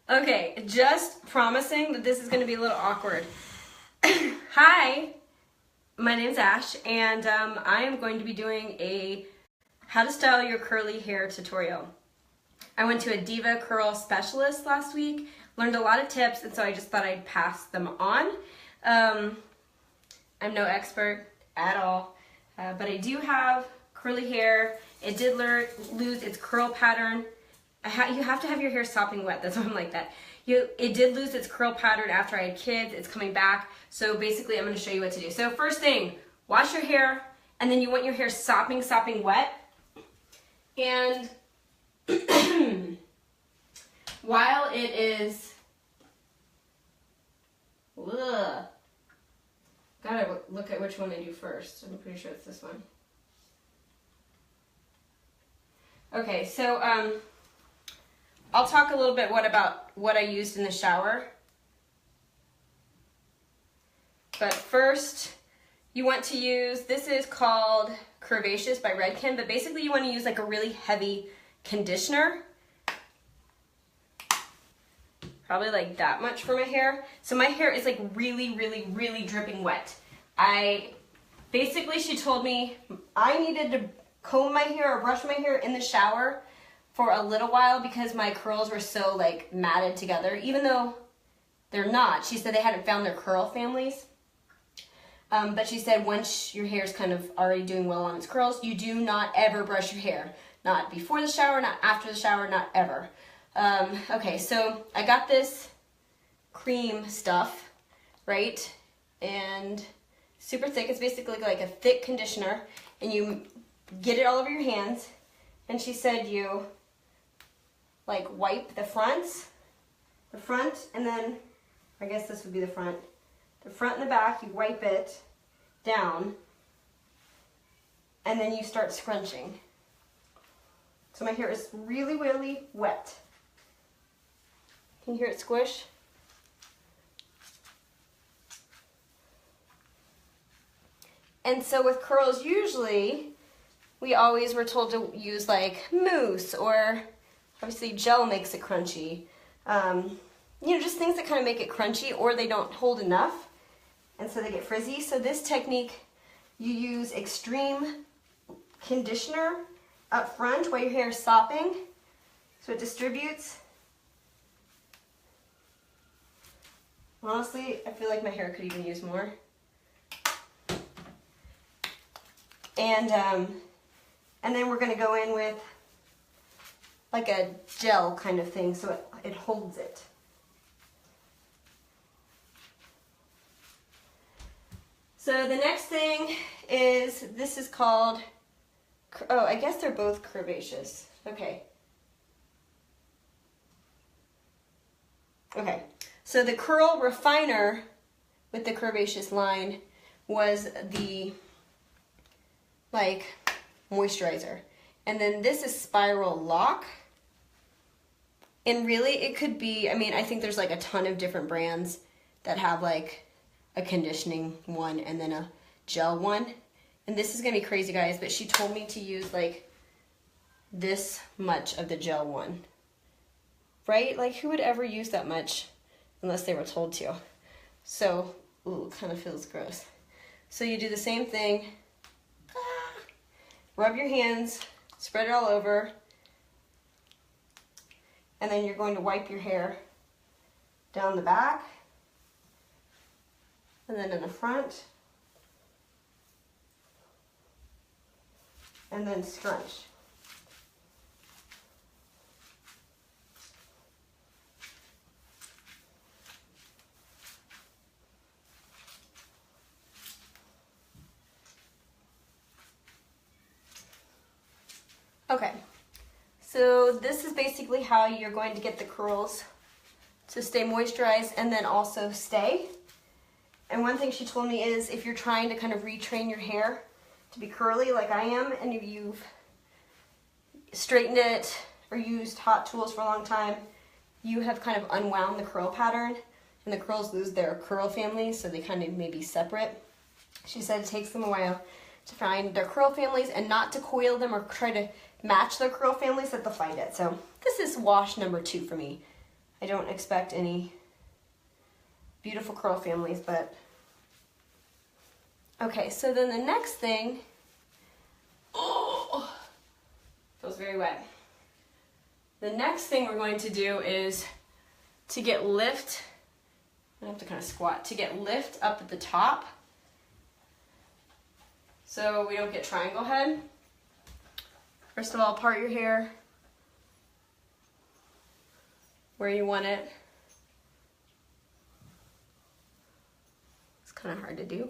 Okay, just promising that this is going to be a little awkward. Hi, my name's Ash, and I am going to be doing a how to style your curly hair tutorial. I went to a Diva Curl specialist last week, learned a lot of tips, and so I just thought I'd pass them on. I'm no expert at all, but I do have curly hair. It did lose its curl pattern. You have to have your hair sopping wet. That's why I'm like that. It did lose its curl pattern after I had kids. It's coming back. So basically, I'm going to show you what to do. So first thing, wash your hair, and then you want your hair sopping wet. And while it is, gotta look at which one I do first. I'm pretty sure it's this one. Okay, so I'll talk a little bit about what I used in the shower. But first, you want to use, this is called Curvaceous by Redken, but basically you want to use like a really heavy conditioner. Probably like that much for my hair. So my hair is like really dripping wet. Basically she told me I needed to comb my hair or brush my hair in the shower for a little while because my curls were so like matted together, even though they're not. She said they hadn't found their curl families. But she said once your hair is kind of already doing well on its curls, you do not ever brush your hair. Not before the shower, not after the shower, not ever. Okay, so I got this cream stuff, right? And super thick. It's basically like a thick conditioner, and you get it all over your hands. And she said you like wipe the front, and then I guess this would be the front and the back. You wipe it down, and then you start scrunching. So my hair is really wet. Can you hear it squish? And so with curls, usually we always were told to use like mousse, or obviously gel makes it crunchy. You know, just things that kind of make it crunchy, or they don't hold enough, and so they get frizzy. So this technique, you use extreme conditioner up front while your hair is sopping, so it distributes. Honestly, I feel like my hair could even use more. And then we're going to go in with like a gel kind of thing, so it holds it. So the next thing is, this is called, oh, I guess they're both Curvaceous. Okay. Okay, so the Curl Refiner with the Curvaceous line was the, like, moisturizer. And then this is Spiral Lock. And really, it could be, I mean, I think there's like a ton of different brands that have like a conditioning one and then a gel one. And this is gonna be crazy, guys, but she told me to use like this much of the gel one. Right? Like, who would ever use that much unless they were told to? So, ooh, kind of feels gross. So you do the same thing. Rub your hands, spread it all over, and then you're going to wipe your hair down the back, and then in the front, and then scrunch. Okay, so this is basically how you're going to get the curls to stay moisturized and then also stay. And one thing she told me is, if you're trying to kind of retrain your hair to be curly like I am, and if you've straightened it or used hot tools for a long time, you have kind of unwound the curl pattern, and the curls lose their curl families, so they kind of may be separate. She said it takes them a while to find their curl families and not to coil them or try to match their curl families, that they'll find it. So this is wash number 2 for me. I don't expect any beautiful curl families, but okay, so then the next thing, oh, feels very wet. The next thing we're going to do is to get lift, I have to kind of squat, to get lift up at the top so we don't get triangle head. First of all, part your hair where you want it. It's kind of hard to do.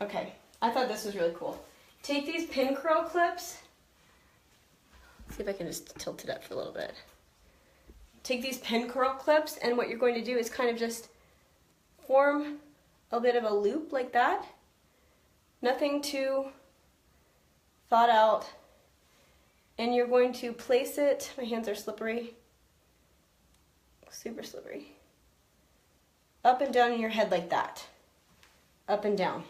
Okay, I thought this was really cool. Take these pin curl clips. See if I can just tilt it up for a little bit. Take these pin curl clips, and what you're going to do is kind of just form a bit of a loop like that. Nothing too thought out. And you're going to place it, my hands are slippery, super slippery, up and down in your head like that. Up and down.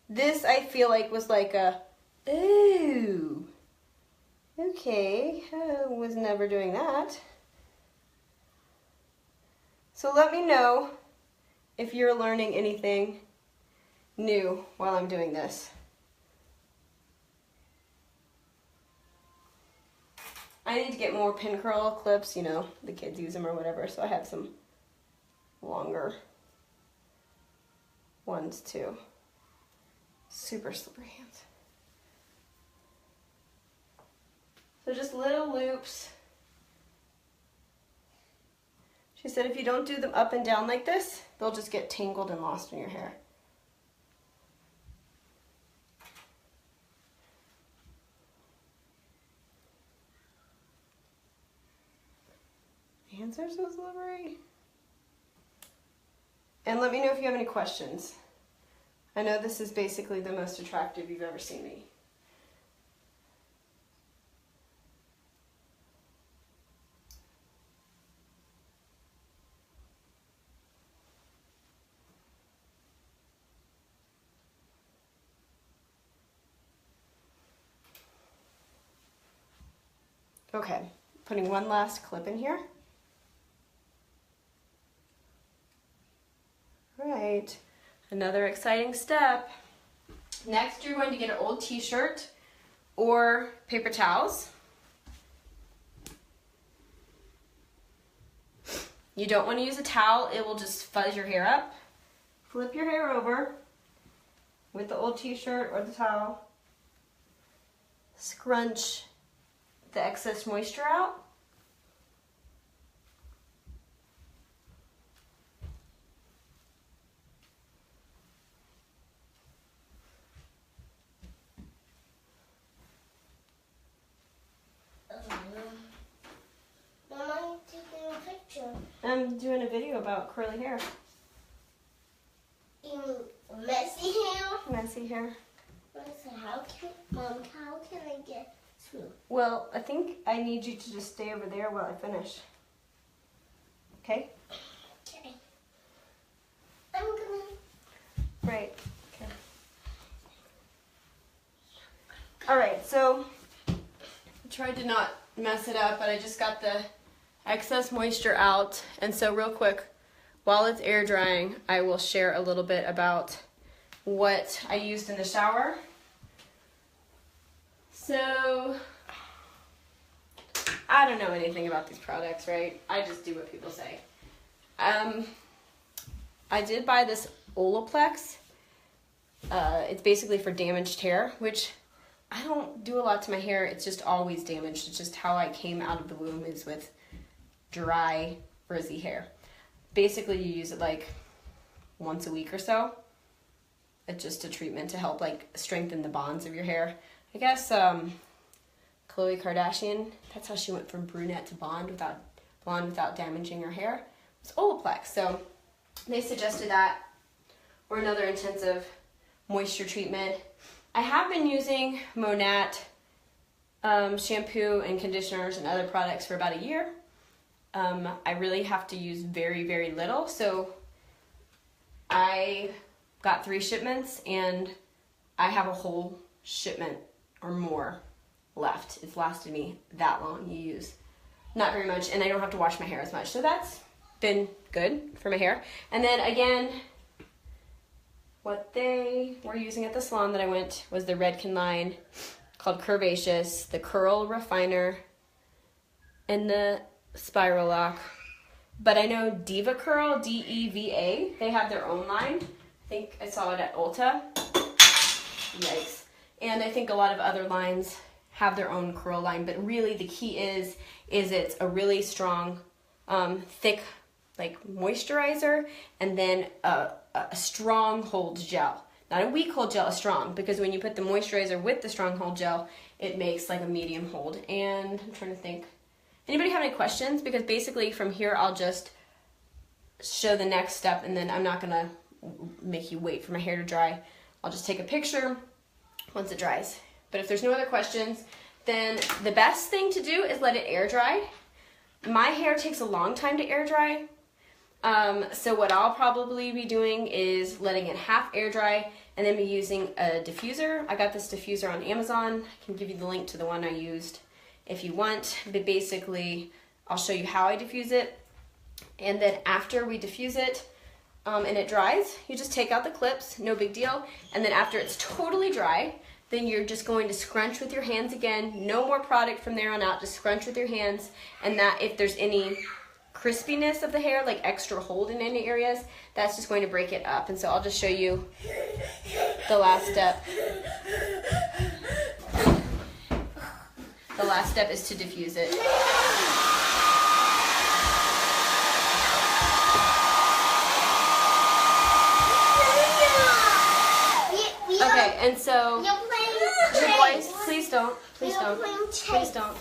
This, I feel like, was like a, ooh, okay, I was never doing that. So let me know if you're learning anything new while I'm doing this. I need to get more pin curl clips, you know, the kids use them or whatever, so I have some longer ones too. Super slippery hands. So just little loops. She said if you don't do them up and down like this, they'll just get tangled and lost in your hair. Hands are so slippery. And let me know if you have any questions. I know this is basically the most attractive you've ever seen me. Okay, putting one last clip in here. All right, another exciting step. Next, you're going to get an old t-shirt or paper towels. You don't want to use a towel, it will just fuzz your hair up. Flip your hair over with the old t-shirt or the towel. Scrunch the excess moisture out. Mama, you're taking a picture. I'm doing a video about curly hair. You mean messy hair? Messy hair. Mom, how can I get through? Well, I think I need you to just stay over there while I finish. Okay? Okay. I'm gonna. Right. Okay. All right, so I tried to not mess it up, but I just got the excess moisture out. And so real quick, while it's air drying, I will share a little bit about what I used in the shower. So, I don't know anything about these products, right? I just do what people say. I did buy this Olaplex. It's basically for damaged hair, which I don't do a lot to my hair. It's just always damaged. It's just how I came out of the womb is with dry, frizzy hair. Basically, you use it like once a week or so. It's just a treatment to help like strengthen the bonds of your hair. I guess Khloe Kardashian, that's how she went from brunette to blonde without damaging her hair. It's Olaplex. So they suggested that, or another intensive moisture treatment. I have been using Monat shampoo and conditioners and other products for about a year. I really have to use very, very little. So I got 3 shipments, and I have a whole shipment or more left. It's lasted me that long. You use not very much, and I don't have to wash my hair as much. So that's been good for my hair. And then again, what they were using at the salon that I went was the Redken line called Curvaceous, the Curl Refiner, and the Spiral Lock. But I know Diva Curl, D-E-V-A, they have their own line. I think I saw it at Ulta. Yikes. And I think a lot of other lines have their own curl line, but really the key is it's a really strong, thick, like moisturizer, and then a strong hold gel. Not a weak hold gel, a strong, because when you put the moisturizer with the strong hold gel, it makes like a medium hold. And I'm trying to think, anybody have any questions? Because basically from here, I'll just show the next step, and then I'm not gonna make you wait for my hair to dry. I'll just take a picture once it dries. But if there's no other questions, then the best thing to do is let it air dry. My hair takes a long time to air dry. So what I'll probably be doing is letting it half air dry and then be using a diffuser. I got this diffuser on Amazon. I can give you the link to the one I used if you want. But basically, I'll show you how I diffuse it. And then after we diffuse it and it dries, you just take out the clips, no big deal. And then after it's totally dry, then you're just going to scrunch with your hands again. No more product from there on out, just scrunch with your hands. And that if there's any crispiness of the hair, like extra hold in any areas, that's just going to break it up. And so I'll just show you the last step. The last step is to diffuse it. Okay, and so, boys, please don't, please don't, please don't.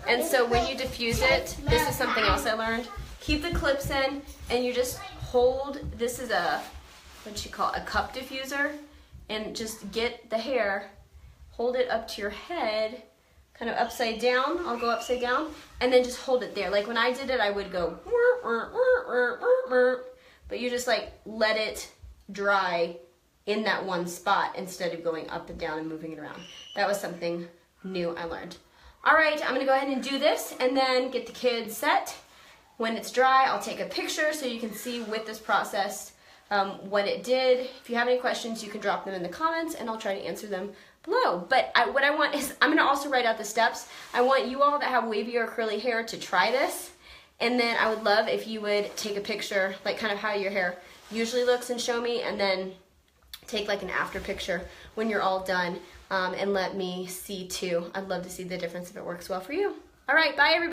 And so when you diffuse it, this is something else I learned. Keep the clips in, and you just hold, this is a, what you call a cup diffuser, and just get the hair, hold it up to your head, kind of upside down. I'll go upside down, and then just hold it there. Like when I did it, I would go, but you just like let it dry in that one spot instead of going up and down and moving it around. That was something new I learned. All right, I'm gonna go ahead and do this and then get the kids set. When it's dry, I'll take a picture so you can see with this process what it did. If you have any questions, you can drop them in the comments and I'll try to answer them below. But what I want is, I'm gonna also write out the steps. I want you all that have wavy or curly hair to try this. And then I would love if you would take a picture, like kind of how your hair usually looks, and show me, and then take like an after picture when you're all done, and let me see too. I'd love to see the difference if it works well for you. All right, bye everybody.